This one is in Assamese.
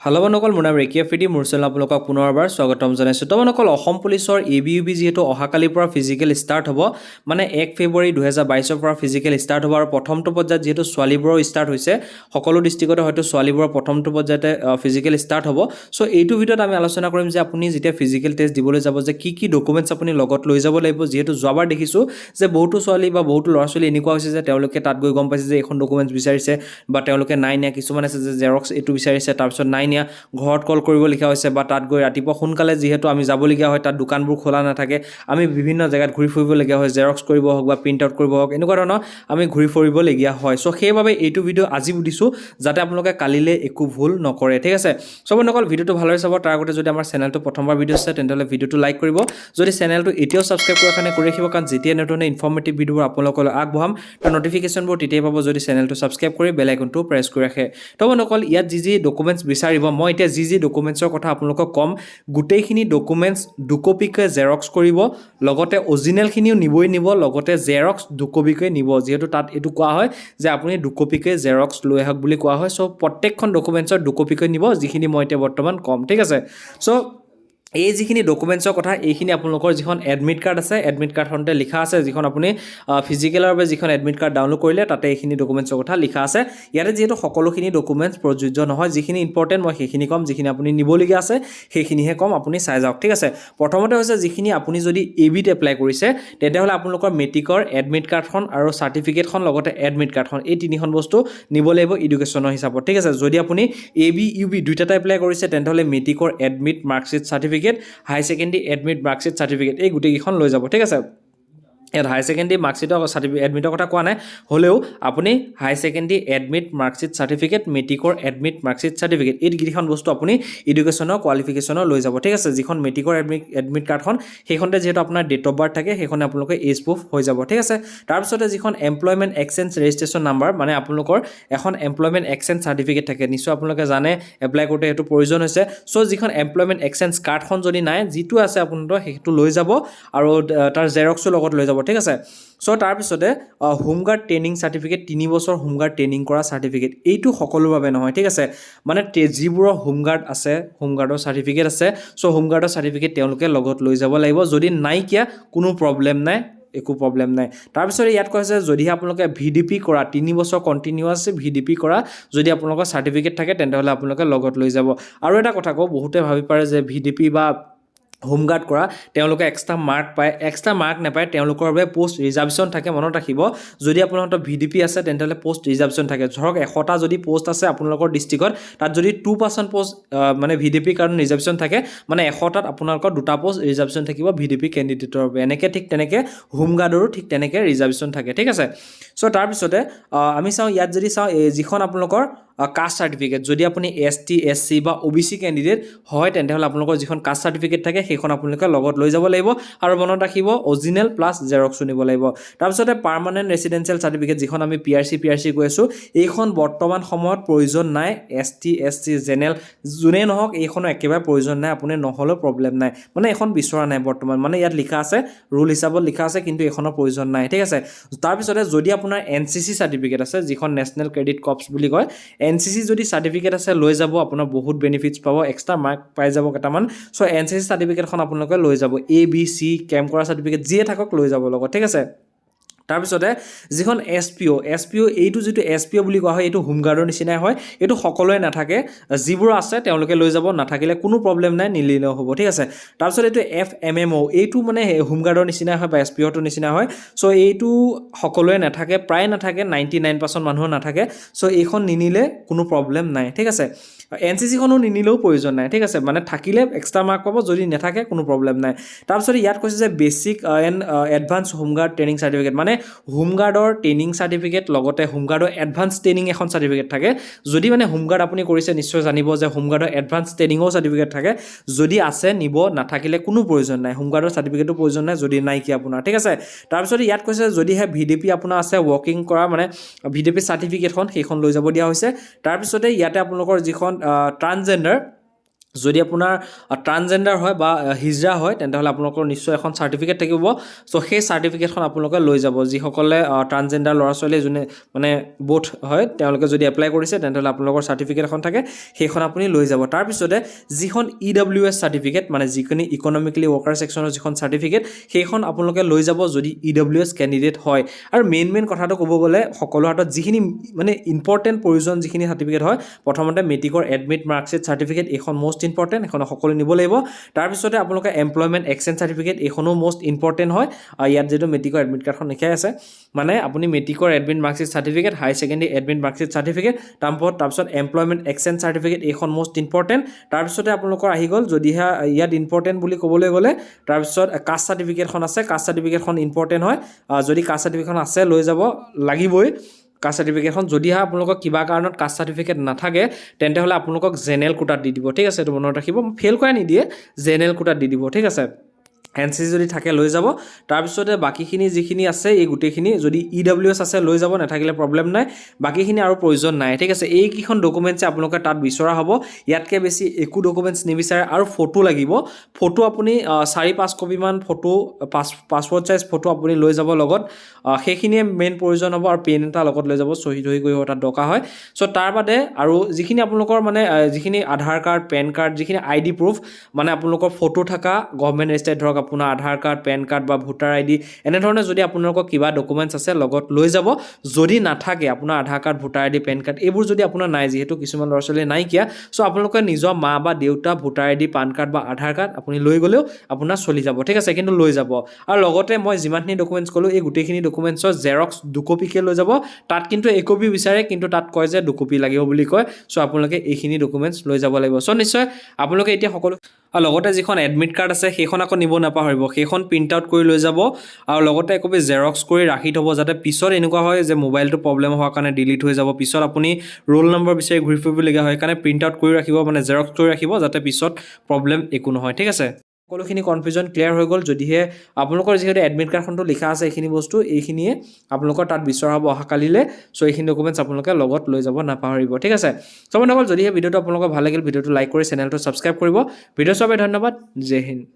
হেল্ল' বন্ধুসকল, মোৰ নাম ৰেকিয়া ফিডি। মোৰ চেনেল আপোনালোকক পুনৰবাৰ স্বাগতম জনাইছোঁ। তো বন্ধুসকল, অসম পুলিচৰ ABUB যিহেতু অহাকালিৰ পৰা ফিজিকেল ষ্টাৰ্ট হ'ব, মানে 1 ফেব্ৰুৱাৰী 2022 পৰা ফিজিকেল ষ্টাৰ্ট হ'ব। আৰু প্ৰথমটো পৰ্যায়ত যিহেতু ছোৱালীবোৰৰ ষ্টাৰ্ট হৈছে, সকলো ডিষ্ট্ৰিক্টতে হয়তো ছোৱালীবোৰৰ প্ৰথমটো পৰ্যায়তে ফিজিকেল ষ্টাৰ্ট হ'ব। চ' এইটো ভিডিঅ'ত আমি আলোচনা কৰিম যে আপুনি যেতিয়া ফিজিকেল টেষ্ট দিবলৈ যাব, যে কি ডকুমেণ্টছ আপুনি লগত লৈ যাব লাগিব। যিহেতু যোৱাবাৰ দেখিছোঁ যে বহুতো ছোৱালী বা বহুতো ল'ৰা ছোৱালী এনেকুৱা হৈছে যে তেওঁলোকে তাত গৈ গম পাইছে যে এইখন ডকুমেণ্টছ বিচাৰিছে বা তেওঁলোকে নাই নিয়া। কিছুমান আছে যে জেৰক্স এইটো বিচাৰিছে, তাৰপিছত নাই নিয়া, ঘৰত কল কৰিবলগীয়া হৈছে বা তাত গৈ ৰাতিপুৱা সোনকালে যিহেতু আমি যাবলগীয়া হয়, তাত দোকানবোৰ খোলা নাথাকে, আমি বিভিন্ন জেগাত ঘূৰি ফুৰিবলগীয়া হয়, জেৰক্স কৰিব হওক বা প্ৰিণ্ট আউট কৰিব হওক, এনেকুৱা ধৰণৰ আমি ঘূৰি ফুৰিবলগীয়া হয়। চ' সেইবাবে এইটো ভিডিঅ' আজি দিছোঁ যাতে আপোনালোকে কালিলৈ একো ভুল নকৰে, ঠিক আছে। চব অকল ভিডিঅ'টো ভালদৰে চাব। তাৰ আগতে যদি আমাৰ চেনেলটো প্ৰথমবাৰ ভিডিঅ' চাই তেন্তে ভিডিঅ'টো লাইক কৰিব। যদি চেনেলটো এতিয়াও ছাবস্ক্ৰাইব কৰাৰ কাৰণে কৰি ৰাখিব, কাৰণ যেতিয়া নতুন ইনফৰ্মেটিভ ভিডিঅ'বোৰ আপোনালোকলৈ আগবঢ়াম তাৰ নটিফিকেশ্যনবোৰ তেতিয়াই পাব যদি চেনেলটো ছাবস্ক্ৰাইব কৰি বেল আইকনটো প্ৰেছ কৰি ৰাখে। তো অকল ইয়াত যি ডকুমেণ্টছ বিচাৰিব, মই এতিয়া যি ডকুমেণ্টছৰ কথা আপোনালোকক ক'ম, গোটেইখিনি ডকুমেণ্টছ দুকপিকৈ জেৰক্স কৰিব, লগতে অৰিজিনেলখিনিও নিব, লগতে জেৰক্স দুকপিকৈ নিব। যিহেতু তাত এইটো কোৱা হয় যে আপুনি দুকপিকৈ জেৰক্স লৈ আহক বুলি কোৱা হয়। চ' প্ৰত্যেকখন ডকুমেণ্টছৰ দুকপিকৈ নিব, যিখিনি মই এতিয়া বৰ্তমান ক'ম, ঠিক আছে। চ' এই যিখিনি ডকুমেণ্টছৰ কথা, এইখিনি আপোনালোকৰ যিখন এডমিট কাৰ্ড আছে, এডমিট কাৰ্ডখনতে লিখা আছে, যিখন আপুনি ফিজিকেলৰ বাবে যিখন এডমিট কাৰ্ড ডাউনলোড কৰিলে তাতে এইখিনি ডকুমেণ্টছৰ কথা লিখা আছে। ইয়াতে যিহেতু সকলোখিনি ডকুমেণ্টছ প্ৰযোজ্য নহয়, যিখিনি ইম্পৰ্টেণ্ট মই সেইখিনি ক'ম, যিখিনি আপুনি নিবলগীয়া আছে সেইখিনিহে ক'ম, আপুনি চাই যাওক, ঠিক আছে। প্ৰথমতে হৈছে যিখিনি আপুনি যদি ABত এপ্লাই কৰিছে, তেতিয়াহ'লে আপোনালোকৰ মেট্ৰিকৰ এডমিট কাৰ্ডখন আৰু চাৰ্টিফিকেটখন, লগতে এডমিট কাৰ্ডখন, এই তিনিখন বস্তু নিব লাগিব এডুকেশ্যনৰ হিচাপত, ঠিক আছে। যদি আপুনি AB UB দুইটাতে এপ্লাই কৰিছে, তেতিয়াহ'লে মেট্ৰিকৰ এডমিট মাৰ্কশ্বিট চাৰ্টিফিকেট, হাই ছেকেণ্ডেৰী এডমিট মাৰ্কশ্বিট চাৰ্টিফিকেট, এই গোটেইকেইখন লৈ যাব, ঠিক আছে। ইয়াত হাই ছেকেণ্ডেৰী মাৰ্কশ্বিটৰ চাৰ্টিফিকেট এডমিটৰ কথা কোৱা নাই, হ'লেও আপুনি হাই ছেকেণ্ডেৰী এডমিট মাৰ্কশ্বিট চাৰ্টিফিকেট, মেট্ৰিকৰ এডমিট মাৰ্কশ্বিট চাৰ্টিফিকেট, এই কেইখন বস্তু আপুনি এডুকেশ্যনৰ কোৱালিফিকেশ্যনৰ লৈ যাব, ঠিক আছে। যিখন মেট্ৰিকৰ এডমিট কাৰ্ডখন, সেইখনতে যিহেতু আপোনাৰ ডেট অফ বাৰ্থ থাকে, সেইখনে আপোনালোকে এজ প্ৰুফ হৈ যাব, ঠিক আছে। তাৰপিছতে যিখন এমপ্লয়মেণ্ট এক্সচেঞ্জ ৰেজিষ্ট্ৰেশ্যন নাম্বাৰ, মানে আপোনালোকৰ এখন এমপ্লয়মেণ্ট এক্সচেঞ্জ চাৰ্টিফিকেট থাকে, নিশ্চয় আপোনালোকে জানে এপ্লাই কৰোঁতে সেইটো প্ৰয়োজন হৈছে। চ' যিখন এমপ্লয়মেণ্ট এক্সচেঞ্জ কাৰ্ডখন যদি নাই, যিটো আছে আপোনালোকৰ সেইটো লৈ যাব, আৰু তাৰ জেৰক্সো লগত লৈ যাব, ঠিক আছে। চ' তাৰপিছতে হোমগাৰ্ড ট্ৰেইনিং চাৰ্টিফিকেট, 3 বছৰ হোমগাৰ্ড ট্ৰেইনিং কৰা চাৰ্টিফিকেট, এইটো সকলোৰ বাবে নহয়, ঠিক আছে। মানে যিবোৰৰ হোমগাৰ্ড আছে, হোমগাৰ্ডৰ চাৰ্টিফিকেট আছে, চ' হোমগাৰ্ডৰ চাৰ্টিফিকেট তেওঁলোকে লগত লৈ যাব লাগিব। যদি নাইকিয়া, কোনো প্ৰব্লেম নাই, একো প্ৰব্লেম নাই। তাৰপিছতে ইয়াত কৈছে যদিহে আপোনালোকে VDP কৰা, 3 বছৰ কণ্টিনিউৱাছ VDP কৰা যদি আপোনালোকৰ চাৰ্টিফিকেট থাকে, তেন্তেহ'লে আপোনালোকে লগত লৈ যাব। আৰু এটা কথা কওঁ, বহুতে ভাবি পাৰে যে VDP বা হোমগাৰ্ড কৰা তেওঁলোকে এক্সট্ৰা মাৰ্ক পায়, এক্সট্ৰা মাৰ্ক নাপায়, তেওঁলোকৰ বাবে পষ্ট ৰিজাৰ্ভেশ্যন থাকে। মনত ৰাখিব, যদি আপোনালোকৰ VDP আছে তেন্তেহ'লে পষ্ট ৰিজাৰ্ভেশ্যন থাকে। ধৰক 100টা যদি পষ্ট আছে আপোনালোকৰ ডিষ্ট্ৰিক্টত, তাত যদি 2% পষ্ট মানে VDP কাৰণে ৰিজাৰ্ভেশ্যন থাকে, মানে 100টাত আপোনালোকৰ 2টা পষ্ট ৰিজাৰ্ভেশ্যন থাকিব VDP কেণ্ডিডেটৰ বাবে। এনেকৈ ঠিক তেনেকৈ হোমগাৰ্ডৰো ঠিক তেনেকৈ ৰিজাৰ্ভেশ্যন থাকে, ঠিক আছে। চ' তাৰপিছতে আমি চাওঁ, ইয়াত যদি চাওঁ যিখন আপোনালোকৰ কাষ্ট চাৰ্টিফিকেট, যদি আপুনি ST SC বা OBC কেণ্ডিডেট হয়, তেন্তেহ'লে আপোনালোকৰ যিখন কাষ্ট চাৰ্টিফিকেট থাকে সেইখন আপোনালোকে লগত লৈ যাব লাগিব। আৰু মনত ৰাখিব অৰিজিনেল প্লাছ জেৰক্সো নিব লাগিব। তাৰপিছতে পাৰ্মানেণ্ট ৰেচিডেঞ্চিয়েল চাৰ্টিফিকেট, যিখন আমি PRC কৈ আছোঁ, এইখন বৰ্তমান সময়ত প্ৰয়োজন নাই। ST SC জেনেৰেল যোনেই নহওক, এইখনো একেবাৰে প্ৰয়োজন নাই, আপুনি নহ'লেও প্ৰব্লেম নাই, মানে এইখন বিচৰা নাই বৰ্তমান, মানে ইয়াত লিখা আছে, ৰুল হিচাপত লিখা আছে, কিন্তু এইখনৰ প্ৰয়োজন নাই, ঠিক আছে। তাৰপিছতে যদি আপোনাৰ NCC চাৰ্টিফিকেট আছে, যিখন নেশ্যনেল ক্ৰেডিট কৰ্পছ বুলি কয়, NCC যদি চাৰ্টিফিকেট আছে লৈ যাব, আপোনাৰ বহুত বেনিফিটছ পাব, এক্সট্ৰা মাৰ্ক পাই যাব কেইটামান। চ' NCC চাৰ্টিফিকেটখন আপোনালোকে লৈ যাব, ABC কেম্প কৰা চাৰ্টিফিকেট যিয়ে থাকক লৈ যাব লগত, ঠিক আছে। তাৰপিছতে যিখন SPO, এইটো যিটো SPO বুলি কোৱা হয়, এইটো হোমগাৰ্ডৰ নিচিনাই হয়, এইটো সকলোৱে নাথাকে, যিবোৰ আছে তেওঁলোকে লৈ যাব, নাথাকিলে কোনো প্ৰব্লেম নাই, নিলিলেও হ'ব, ঠিক আছে। তাৰপিছত এইটো FMMO, এইটো মানে হোমগাৰ্ডৰ নিচিনাই হয় বা SPOটোৰ নিচিনা হয়। চ' এইটো সকলোৱে নাথাকে, প্ৰায় নাথাকে, 99% মানুহৰ নাথাকে। চ' এইখন নিনিলে কোনো প্ৰব্লেম নাই, ঠিক আছে। NCCখনো নিনিলেও প্ৰয়োজন নাই, ঠিক আছে, মানে থাকিলে এক্সট্ৰা মাৰ্ক পাব, যদি নাথাকে কোনো প্ৰব্লেম নাই। তাৰপিছত ইয়াত কৈছে যে basic and advance home guard training certificate, মানে হোমগাৰ্ডৰ ট্ৰেইনিং চাৰ্টিফিকেট, লগতে হোমগাৰ্ডৰ এডভান্স ট্ৰেইনিং এখন চাৰ্টিফিকেট থাকে। যদি মানে হোমগাৰ্ড আপুনি কৰিছে, নিশ্চয় জানিব যে হোমগাৰ্ডৰ এডভান্স ট্ৰেইনিঙৰ চাৰ্টিফিকেট থাকে। যদি আছে নিব, নাথাকিলে কোনো প্ৰয়োজন নাই, হোমগাৰ্ডৰ চাৰ্টিফিকেটো প্ৰয়োজন নাই যদি নাইকিয়া আপোনাৰ, ঠিক আছে। তাৰপিছত ইয়াত কৈছে যদিহে VDP আপোনাৰ আছে, ৱৰ্কিং কৰা মানে VDP চাৰ্টিফিকেটখন, সেইখন লৈ যাব দিয়া হৈছে। তাৰপিছতে ইয়াতে আপোনালোকৰ যিখন ট্ৰান্সজেণ্ডাৰ যদি আপোনাৰ ট্ৰান্সজেণ্ডাৰ হয় বা হিজৰা হয় তেন্তে হ'লে আপোনালোকৰ নিশ্চয় এখন চাৰ্টিফিকেট থাকিব সো সেই চাৰ্টিফিকেটখন আপোনালোকে লৈ যাব যিসকলে ট্ৰান্সজেণ্ডাৰ ল'ৰা ছোৱালী যোনে মানে বোথ হয় তেওঁলোকে যদি এপ্লাই কৰিছে তেন্তে হ'লে আপোনালোকৰ চাৰ্টিফিকেট এখন থাকে সেইখন আপুনি লৈ যাব তাৰপিছতে যিখন EWS চাৰ্টিফিকেট মানে যিখিনি ইকনমিকেলি ৱৰ্কাৰ ছেকশ্যনৰ যিখন চাৰ্টিফিকেট সেইখন আপোনালোকে লৈ যাব যদি EWS কেণ্ডিডেট হয় আৰু মেইন কথাটো ক'ব গ'লে সকলো হাতত যিখিনি মানে ইম্পৰ্টেণ্ট প্ৰয়োজন যিখিনি চাৰ্টিফিকেট হয় প্ৰথমতে মেট্ৰিকৰ এডমিট মাৰ্কশ্বিট চাৰ্টিফিকেট এইখন মষ্ট ইম্পৰ্টেণ্ট এখন সকলো নিব লাগিব তাৰপিছতে আপোনালোকে এমপ্লয়মেণ্ট এক্সচেঞ্জ চাৰ্টিফিকেট এইখনো মষ্ট ইম্পৰ্টেণ্ট হয় ইয়াত যিটো মেট্ৰিকৰ এডমিট কাৰ্ডখন লিখাই আছে মানে আপুনি মেট্ৰিকৰ এডমিট মাৰ্কশ্বিট চাৰ্টিফিকেট হাই ছেকেণ্ডেৰী এডমিট মাৰ্কশ্বিট চাৰ্টিফিকেট তাৰপিছত এমপ্লয়মেণ্ট এক্সচেঞ্জ চাৰ্টিফিকেট এইখন মষ্ট ইম্পৰ্টেণ্ট তাৰপিছতে আপোনালোকৰ আহি গ'ল যদিহে ইয়াত ইম্পৰ্টেণ্ট বুলি ক'বলৈ গ'লে তাৰপিছত কাষ্ট চাৰ্টিফিকেটখন আছে কাষ্ট চাৰ্টিফিকেটখন ইম্পৰ্টেণ্ট হয় যদি কাষ্ট চাৰ্টিফিকেটখন আছে লৈ যাব লাগিবই কাষ্ট চাৰ্টিফিকেটখন যদিহে আপোনালোকক কিবা কাৰণত কাষ্ট চাৰ্টিফিকেট নাথাকে তেন্তে হ'লে আপোনালোকক জেনেৰেল কোটাত দি দিব ঠিক আছে এইটো মনত ৰাখিব ফেইল কৰাই নিদিয়ে জেনেৰেল কোটাত দি দিব ঠিক আছে NCC যদি থাকে লৈ যাব তাৰপিছতে বাকিখিনি যিখিনি আছে এই গোটেইখিনি যদি EWS আছে লৈ যাব নাথাকিলে প্ৰব্লেম নাই বাকিখিনি আৰু প্ৰয়োজন নাই ঠিক আছে এই কিখন ডকুমেণ্টছে আপোনালোকে তাত বিচৰা হ'ব ইয়াতকৈ বেছি একো ডকুমেণ্টছ নিবিচাৰে আৰু ফটো লাগিব ফটো আপুনি 4-5 কপিমান ফটো পাছপৰ্ট চাইজ ফটো আপুনি লৈ যাব লগত সেইখিনিয়ে মেইন প্ৰয়োজন হ'ব আৰু পেন এটা লগত লৈ যাব চহী কৰিব তাত দৰকাৰ হয় চ' তাৰ বাদে আৰু যিখিনি আপোনালোকৰ মানে যিখিনি আধাৰ কাৰ্ড পেন কাৰ্ড যিখিনি ID প্ৰুফ মানে আপোনালোকৰ ফটো থকা গভৰ্ণমেণ্ট ৰেজিষ্টাৰ্ড ধৰক আপোনাৰ আধাৰ কাৰ্ড পেন কাৰ্ড বা ভোটাৰ ID এনেধৰণে যদি আপোনালোকৰ কিবা ডকুমেণ্টছ আছে লগত লৈ যাব যদি নাথাকে আপোনাৰ Aadhaar card voter ID PAN card এইবোৰ যদি আপোনাৰ নাই যিহেতু কিছুমান ল'ৰা ছোৱালী নাইকিয়া চ' আপোনালোকে নিজৰ মা বা দেউতা ভোটাৰ ID পান কাৰ্ড বা আধাৰ কাৰ্ড আপুনি লৈ গ'লেও আপোনাৰ চলি যাব ঠিক আছে কিন্তু লৈ যাব আৰু লগতে মই যিমানখিনি ডকুমেণ্টছ ক'লোঁ এই গোটেইখিনি ডকুমেণ্টছৰ জেৰক্স 2 কপিকে লৈ যাব তাত কিন্তু 1 কপি বিচাৰে কিন্তু তাত কয় যে 2 কপি লাগিব বুলি কয় চ' আপোনালোকে এইখিনি ডকুমেণ্টছ লৈ যাব লাগিব চ' নিশ্চয় আপোনালোকে এতিয়া সকলো আৰু লগতে যিখন এডমিট কাৰ্ড আছে সেইখন আকৌ নিব নাপাহৰিব সেইখন প্ৰিণ্ট আউট কৰি লৈ যাব আৰু লগতে একপি জেৰক্স কৰি ৰাখি থ'ব যাতে পিছত এনেকুৱা হয় যে মোবাইলটো প্ৰব্লেম হোৱাৰ কাৰণে ডিলিট হৈ যাব পিছত আপুনি ৰোল নম্বৰ বিচাৰি ঘূৰি ফুৰিবলগীয়া হয় কাৰণে প্ৰিণ্ট আউট কৰি ৰাখিব মানে জেৰক্স কৰি ৰাখিব যাতে পিছত প্ৰব্লেম একো নহয় ঠিক আছে সকলোখিনি কনফিউজন ক্লিয়াৰ হৈ গ'ল যদিহে আপোনালোকৰ যিহেতু এডমিট কাৰ্ডখনটো লিখা আছে এইখিনি বস্তু এইখিনিয়ে আপোনালোকৰ তাত বিচৰা হ'ব অহাকালিলৈ চ' এইখিনি ডকুমেণ্টছ আপোনালোকে লগত লৈ যাব নাপাহৰিব ঠিক আছে চ' বন্ধুসকল যদিহে ভিডিঅ'টো আপোনালোকৰ ভাল লাগিল ভিডিঅ'টো লাইক কৰি চেনেলটো ছাবস্ক্ৰাইব কৰিব ভিডিঅ' চোৱাৰ বাবে ধন্যবাদ জয় হিন্দ